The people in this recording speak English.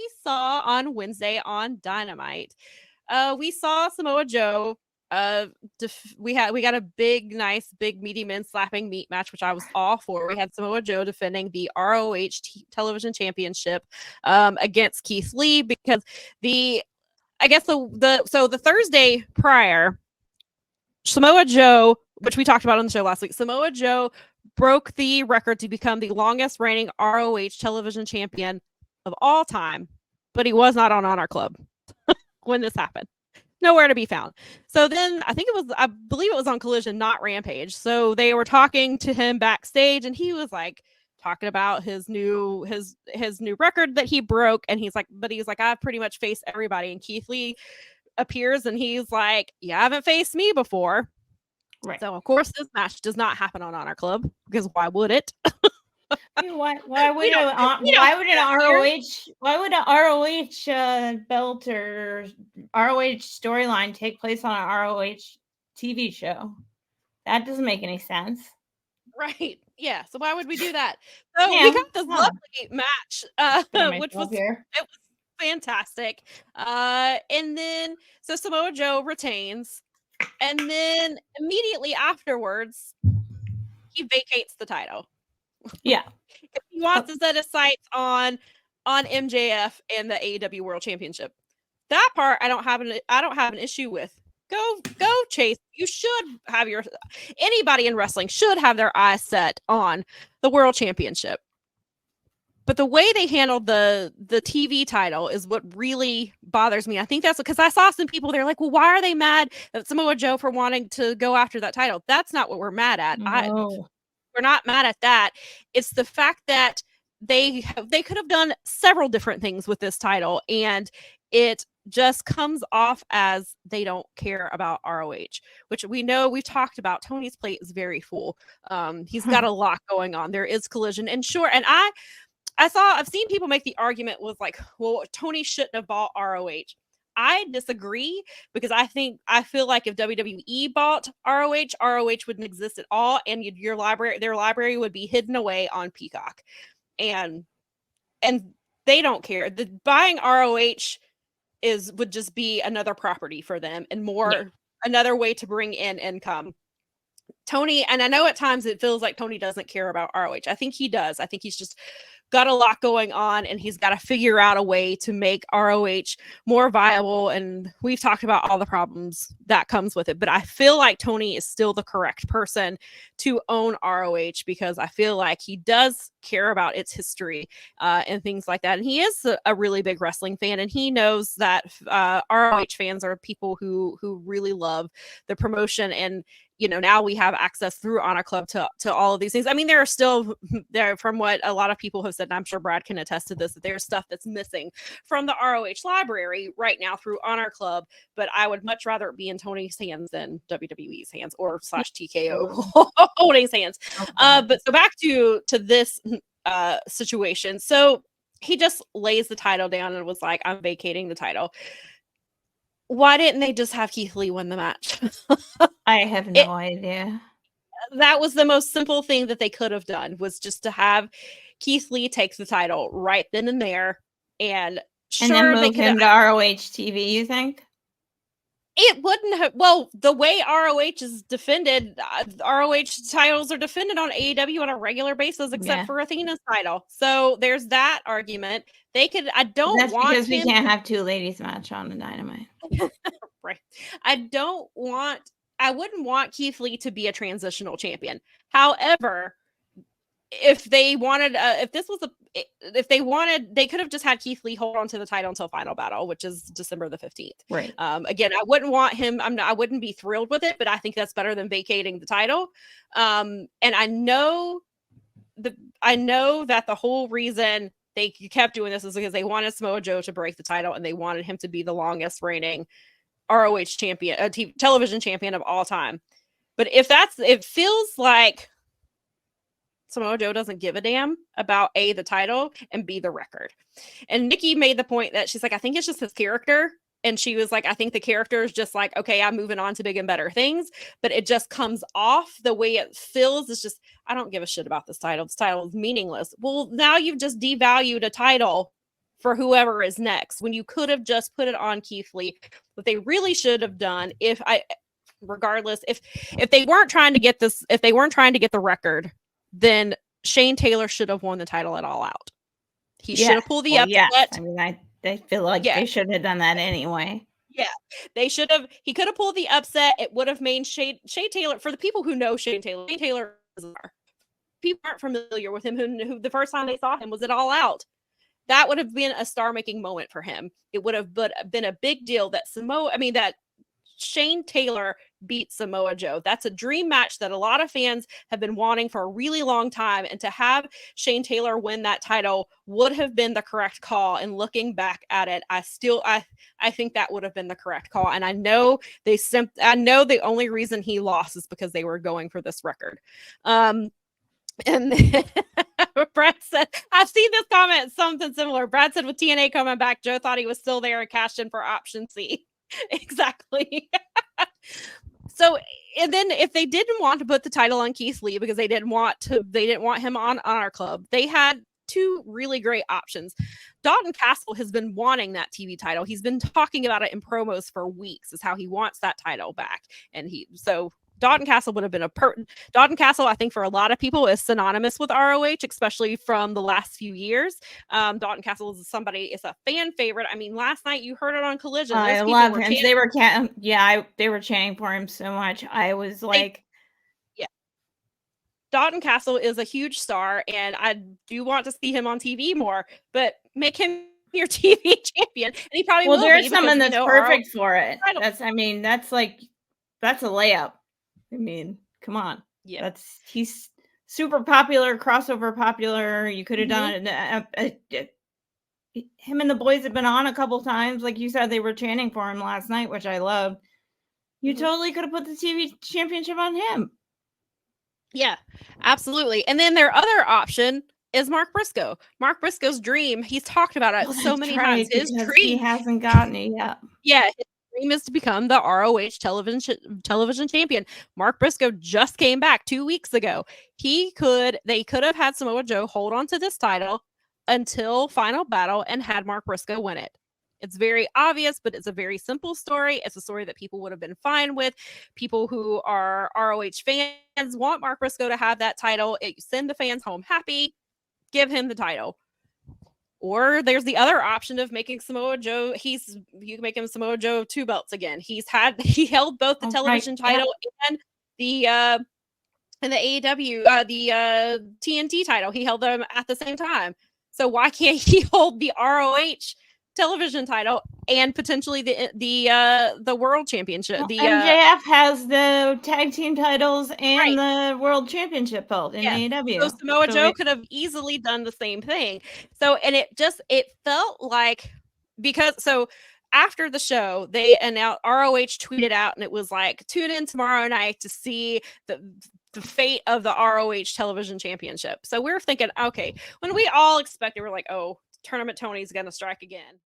we saw on Wednesday on Dynamite, we saw Samoa Joe. We got a nice big meaty men slapping meat match, which I was all for. We had Samoa Joe defending the ROH Television Championship against Keith Lee because the Thursday prior, Samoa Joe, which we talked about on the show last week, Samoa Joe broke the record to become the longest reigning ROH television champion of all time, but he was not on Honor Club when this happened. Nowhere to be found. So then I believe it was on Collision, not Rampage. So they were talking to him backstage and he was like talking about his new record that he broke. And he's like, I've pretty much faced everybody. And Keith Lee appears and he's like, you haven't faced me before. Right. So of course this match does not happen on Honor Club because why would it? Why would an ROH belt or ROH storyline take place on an ROH TV show? That doesn't make any sense. Right. Yeah. So why would we do that? So we got this lovely match, which was fantastic. And then so Samoa Joe retains, and then immediately afterwards, he vacates the title. Yeah. He wants to set his sights on MJF and the AEW World Championship. That part I don't have an issue with. Go Chase. You should have anybody in wrestling should have their eyes set on the World Championship. But the way they handled the TV title is what really bothers me. I think that's because I saw some people, they're like, well, why are they mad at Samoa Joe for wanting to go after that title? That's not what we're mad at. No. We're not mad at that. It's the fact that they could have done several different things with this title, and it just comes off as they don't care about ROH, which we know we've talked about. Tony's plate is very full. He's got a lot going on. There is Collision, and sure, and I've seen people make the argument with like, well, Tony shouldn't have bought ROH. I disagree because I feel like if WWE bought ROH wouldn't exist at all, and their library would be hidden away on Peacock, and they don't care. The buying ROH would just be another property for them and another way to bring in income. Tony, and I know at times it feels like Tony doesn't care about ROH. I think he does. I think he's just got a lot going on and he's got to figure out a way to make ROH more viable. And we've talked about all the problems that comes with it. But I feel like Tony is still the correct person to own ROH because I feel like he does care about its history and things like that. And he is a really big wrestling fan. And he knows that ROH fans are people who really love the promotion. And now we have access through Honor Club to all of these things. I mean, there are still there, from what a lot of people have said, and I'm sure Brad can attest to this, that there's stuff that's missing from the ROH library right now through Honor Club. But I would much rather it be in Tony's hands than WWE's hands or / TKO Holdings hands. But so back to this situation. So he just lays the title down and was like, I'm vacating the title. Why didn't they just have Keith Lee win the match? I have no idea. That was the most simple thing that they could have done, was just to have Keith Lee take the title right then and there. And then move him to ROH TV, you think? It wouldn't have. Well, the way ROH is defended, ROH titles are defended on AEW on a regular basis, except for Athena's title. So there's that argument. They could. That's because we can't have two ladies match on the Dynamite. Right. I wouldn't want Keith Lee to be a transitional champion. However, if they wanted, they could have just had Keith Lee hold on to the title until Final Battle, which is December the 15th. Right. Again, I wouldn't want him. I wouldn't be thrilled with it, but I think that's better than vacating the title. And I know that the whole reason they kept doing this is because they wanted Samoa Joe to break the title, and they wanted him to be the longest reigning ROH champion, television champion of all time. But it feels like Samoa Joe doesn't give a damn about A, the title, and B, the record. And Nikki made the point that she's like, I think it's just his character. And she was like, I think the character is just like, okay, I'm moving on to big and better things. But it just comes off the way it feels. It's just, I don't give a shit about this title. This title is meaningless. Well, now you've just devalued a title for whoever is next when you could have just put it on Keith Lee. What they really should have done, if they weren't trying to get the record, then Shane Taylor should have won the title at All Out. He should have pulled the upset. Yes. I mean, I feel like they should have done that anyway. Yeah, they should have. He could have pulled the upset. It would have made Shane Taylor, for the people who know Shane Taylor is people aren't familiar with him who the first time they saw him was at All Out. That would have been a star-making moment for him. It would have been a big deal that that Shane Taylor beat Samoa Joe. That's a dream match that a lot of fans have been wanting for a really long time. And to have Shane Taylor win that title would have been the correct call. And looking back at it, I think that would have been the correct call. And I know the only reason he lost is because they were going for this record. And Brad said, I've seen this comment, something similar. Brad said, with TNA coming back, Joe thought he was still there and cashed in for option C. Exactly. So, and then if they didn't want to put the title on Keith Lee because they didn't want him on our club, they had two really great options. Dalton Castle has been wanting that TV title. He's been talking about it in promos for weeks, is how he wants that title back. And Dalton Castle would have been Dalton Castle, I think, for a lot of people is synonymous with ROH, especially from the last few years. Dalton Castle is a fan favorite. I mean, last night you heard it on Collision. I love him. They were chanting for him so much. I was like, Dalton Castle is a huge star, and I do want to see him on TV more, but make him your TV champion. And he probably will. There's someone that's perfect for it. That's a layup. I mean, come on. Yeah. He's super popular, crossover popular. You could have done it. Him and the boys have been on a couple times. Like you said, they were chanting for him last night, which I loved. You totally could have put the TV championship on him. Yeah, absolutely. And then their other option is Mark Briscoe. Mark Briscoe's dream. He's talked about it so many times. His dream. He hasn't gotten it yet. Yeah. His dream is to become the ROH television champion. Mark Briscoe just came back 2 weeks ago. They could have had Samoa Joe hold on to this title until Final Battle and had Mark Briscoe win it. It's very obvious, but it's a very simple story. It's a story that people would have been fine with. People who are ROH fans want Mark Briscoe to have that title. Send the fans home happy. Give him the title. Or there's the other option of making Samoa Joe. You can make him Samoa Joe 2 belts again. He held both the television title and the AEW the TNT title. He held them at the same time. So why can't he hold the ROH television title and potentially the world championship? MJF has the tag team titles and the world championship belt in AEW. So Samoa Joe could have easily done the same thing. So, and it felt like, after the show, they announced, ROH tweeted out, and it was like, tune in tomorrow night to see the fate of the ROH television championship. So we're thinking, okay, when we all expected, we're like, oh, Tournament Tony's going to strike again.